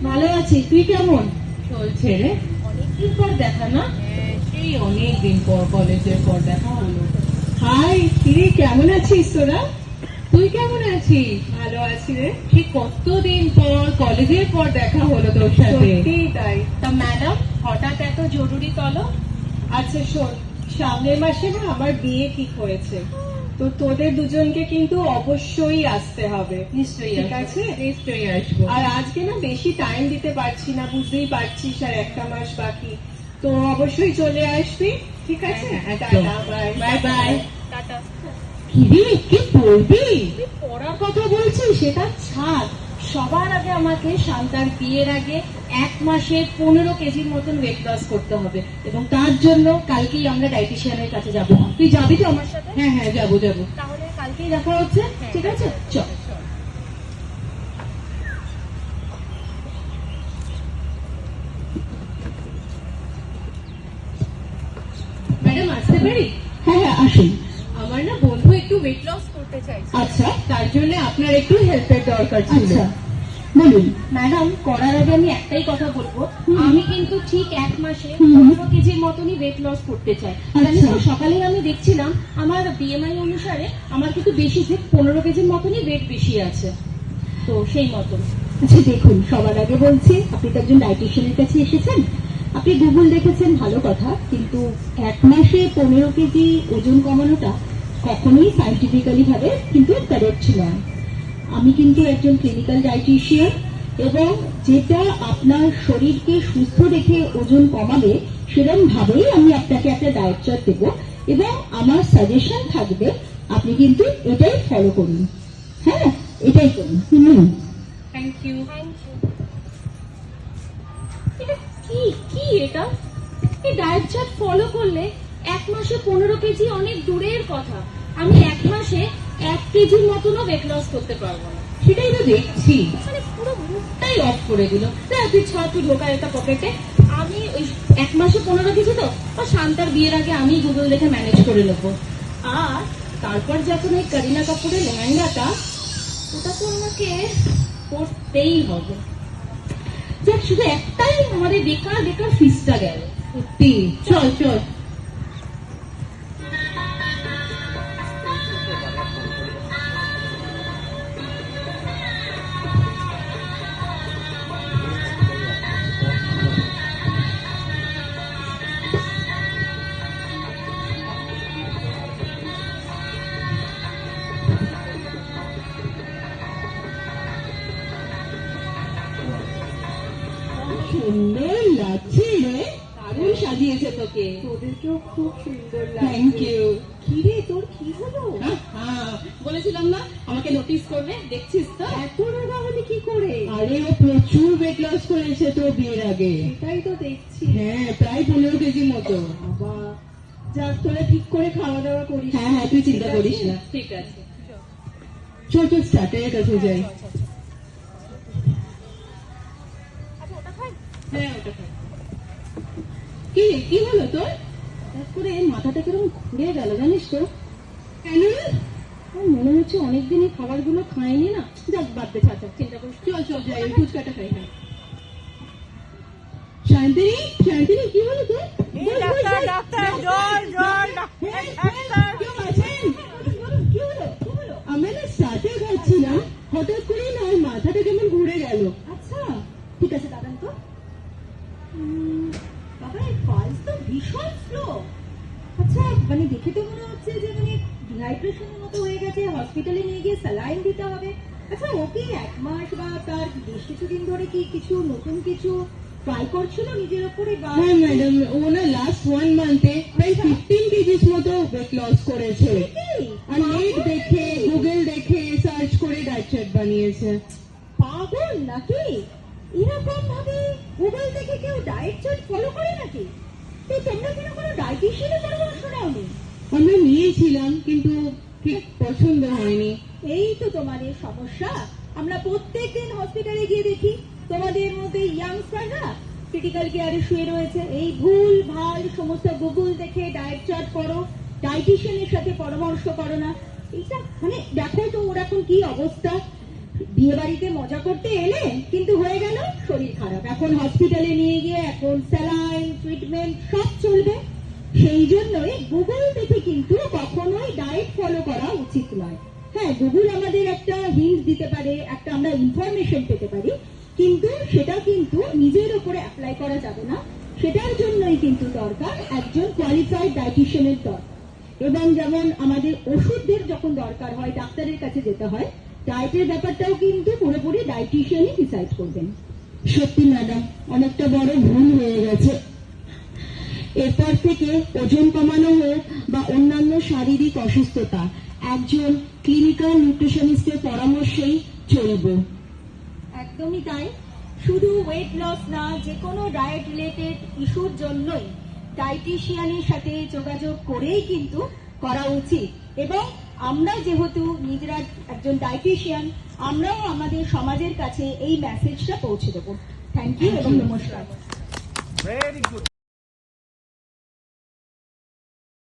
ভালো আছি, তুই কেমন? চলছে রে, অনেকদিন পর দেখা না? সেই অনেকদিন পর, কলেজের পর দেখা হলো। হাই কিরে, কেমন আছিস তোরা? তুই কেমন আছিস? ভালো আছি রে। সেই কতদিন পর, কলেজের পর দেখা হলো তোর সাথে। সত্যিই তাই। তা ম্যাডাম, হঠাৎ এত জরুরি তলব? আচ্ছা শোন, সামনের মাসে না আমার বিয়ে ঠিক হয়েছে, তো তোদের দুজনকে কিন্তু অবশ্যই আসতে হবে। নিশ্চয়ই ঠিক আসবো, আছে? নিশ্চয়ই আসবো। আর আজকে না বেশি টাইম দিতে পারছি না, বুঝতেই পারছিস, আর একটা মাস বাকি, তো অবশ্যই চলে আসবি। ঠিক আছে? হ্যাঁ, একদম। Tata, bye bye bye. Tata. কিরে, কি পড়বি? তুই পড়ার কথা বলছিস, সেটা ছাড়। সবার আগে আমাকে শান্তার বিয়ের আগে 1 মাসে 15 কেজির মতন ওয়েট লস করতে হবে, এবং তার জন্য কালকেই আমরা ডায়েটিশিয়ানের কাছে যাব। তুই যাবি তো আমার সাথে? হ্যাঁ হ্যাঁ, যাবো যাবো। তাহলে কালকেই দেখা হচ্ছে, ঠিক আছে? চল। ম্যাডাম, আসতে পারি? হ্যাঁ হ্যাঁ, আসুন। আমার না বন্ধু একটু ওয়েট লস করতে চাইছে। আচ্ছা, তার জন্য আপনার একটু হেল্পের দরকার ছিল। আচ্ছা বলুন। ম্যাডাম, করার আগে আমি একটাই কথা বলবো, আমি কিন্তু ঠিক 1 মাসে হুম। 15 কেজির মতনই ওয়েট লস করতে চাই। জানিস তো, আচ্ছা। সকালে আমি দেখছিলাম আমার বিএমআই অনুসারে আমার কিন্তু বেশি ঠিক 15 কেজির মতনই ওয়েট বেশি আছে, তো সেই মতন। আচ্ছা দেখুন, সবার আগে বলছি, আপনি তো একজন ডায়েটিশিয়ানের কাছে এসেছেন, আপনি গুগল দেখেছেন, ভালো কথা, কিন্তু 1 মাসে 15 কেজি ওজন কমানোটা কখনোই সাইন্টিফিক্যালি ভাবে কিন্তু কারেক্ট নয়। আমি কিন্তু একজন ক্লিনিক্যাল ডায়েটিশিয়ান, এবং যেটা আপনার শরীরকে সুস্থ রেখে ওজন কমাবে সেরকম ভাবেই আমি আপনাকে একটা ডায়েট চার্ট দেবো, এবং আমার সাজেশন থাকবে আপনি কিন্তু এটাই ফলো করুন। হ্যাঁ, এটাই করুন। Thank you. এটা কি কি এটা? এই ডায়েট চার্ট ফলো করলে 1 মাসে 15 কেজি অনেক দূরের কথা, আমি 1 মাসে 1 কেজির মতনও ওয়েট লস করতে পারবো না। সেটাই তো দেখছি। মানে পুরো মুখটাই অফ করে দিল। তুই ছ, তুই ঢোকা এটা পকেটে। আমি ওই 1 মাসে 15 কেজি তো, আর শান্তার বিয়ের আগে আমি গুগল দেখে ম্যানেজ করে নেবো। আর তারপর যখন ওই করিনা কাপুরের লেহেঙ্গাটা, ওটা তো আমাকে পরতেই হবে। যাক, শুধু একটাই আমাদের বেকার বেকার ফিসটা গেল। সত্যি, চল চল। সুন্দর লাগছে রে, দারুণ সাজিয়েছে তোকে। তোদেরকেও খুব সুন্দর থ্যাংক লাগছে। ইউ। কি রে, তোর কি হলো? হ্যাঁ, বলেছিলাম না আমাকে নোটিস করবে, দেখছিস তো? এত রোগা হলে কি করে? আরে ও প্রচুর ওয়েট লস করেছে তো বিয়ের আগে। এটাই তো দেখছি। হ্যাঁ, প্রায় 15 কেজি মতো। বাবা, যাক, তোরা ঠিক করে খাওয়া দাওয়া করিস। হ্যাঁ হ্যাঁ, তুই চিন্তা ঠিক করিস আছে? না। ঠিক আছে। চল চল, স্টার্টারের কাছে যাই। হ্যাঁ, ওটা খাই। কি কি হলো তোর? তারপরে মাথাটা কিরকম ঘুরে গেল জানিস তো? কেন রে? আমার মনে হচ্ছে অনেকদিন এই খাবারগুলো খাইনি না। যাক, বাদ দে, ছাড়, চিন্তা করিস। চল চল যাই, ওই ফুচকাটা খাই। হ্যাঁ, শান্তিনী, শান্তিনী, কি হলো তোর? ডাক্তার ডাক্তার জল জল হ্যাঁ, ডাক্তার কেউ আছেন? কি হলো? কি হলো? আমরা না স্টার্টার খাচ্ছিলাম, হঠাৎ করেই না ওর মাথাটা কেমন ঘুরে গেল। আচ্ছা, ঠিক আছে, দাঁড়ান তো। বাবা, এই পালস তো ভীষণ স্লো। আচ্ছা, মানে দেখে তো মনে হচ্ছে যে মানে ডিহাইড্রেশনের মতো হয়ে গেছে, হসপিটালে নিয়ে গিয়ে স্যালাইন দিতে হবে। আচ্ছা, ওকে 1 মাস বা তার বেশ কিছুদিন ধরে কি কিছু নতুন কিছু ট্রাই করছিল নিজের উপরে, বা হ্যাঁ ম্যাডাম, ও না লাস্ট 1 মান্থে প্রায় 15 কেজিস মতো ওয়েট লস করেছে। আর নেট দেখে, গুগল দেখে সার্চ করে ডায়েট চার্ট বানিয়েছে। পাগল নাকি? এরকম ভাবে গুগল থেকে কেউ ডায়েট চার্ট ফলো করে নাকি? তো তোমরা কেন কোনো ডায়েটিশিয়ানের পরামর্শ নাওনি? আমরা নিয়েছিলাম, কিন্তু ঠিক পছন্দ হয়নি। এই তো তোমাদের সমস্যা। আমরা প্রত্যেকদিন হসপিটালে গিয়ে দেখি তোমাদের মধ্যে ইয়াংস্টাররা ক্রিটিক্যাল কেয়ারে শুয়ে রয়েছে। এই ভুল ভাল সমস্ত গুগল দেখে ডায়েট চার্ট করো, ডায়েটিশিয়ানের সাথে পরামর্শ করো না। এইটা মানে দেখো তো ওর এখন কি অবস্থা। বিয়ে বাড়িতে মজা করতে এলে কিন্তু হয়ে গেল শরীর খারাপ, এখন হসপিটালে নিয়ে গিয়ে এখন স্যালাইন ট্রিটমেন্ট সব চলবে। সেই জন্যই গুগল দেখে কিন্তু কখনোই ডায়েট ফলো করা উচিত নয়। হ্যাঁ, গুগল আমাদের একটা হিন্ট দিতে পারে, একটা আমরা ইনফরমেশন পেতে পারি, কিন্তু সেটা কিন্তু নিজের উপরে অ্যাপ্লাই করা যাবে না। সেটার জন্যই কিন্তু দরকার একজন কোয়ালিফাইড ডায়েটিশিয়ানের দরকার। এবং যেমন আমাদের ওষুধের যখন দরকার হয় ডাক্তারের কাছে যেতে হয়, ডায়েটের ব্যাপারটাও কিন্তু পুরোপুরি ডায়েটিশিয়ানই ডিসাইড করবেন। সত্যি ম্যাডাম, অনেকটা বড় ভুল হয়ে গেছে। এরপর থেকে ওজন কমানো হোক বা অন্যান্য শারীরিক অসুস্থতা একজন ক্লিনিক্যাল নিউট্রিশনিস্টের পরামর্শেই চলবে। একদমই তাই। শুধু ওয়েট লস না, যে কোনো ডায়েট রিলেটেড ইস্যুর জন্যই ডায়েটিশিয়ানের সাথে যোগাযোগ করেই কিন্তু করা উচিত। এবং আমরা যেহেতু নিজেরা একজন ডায়েটিশিয়ান, আমরাও আমাদের সমাজের কাছে এই মেসেজটা পৌঁছে দেবো। থ্যাংক ইউ এবং নমস্কার। Very good.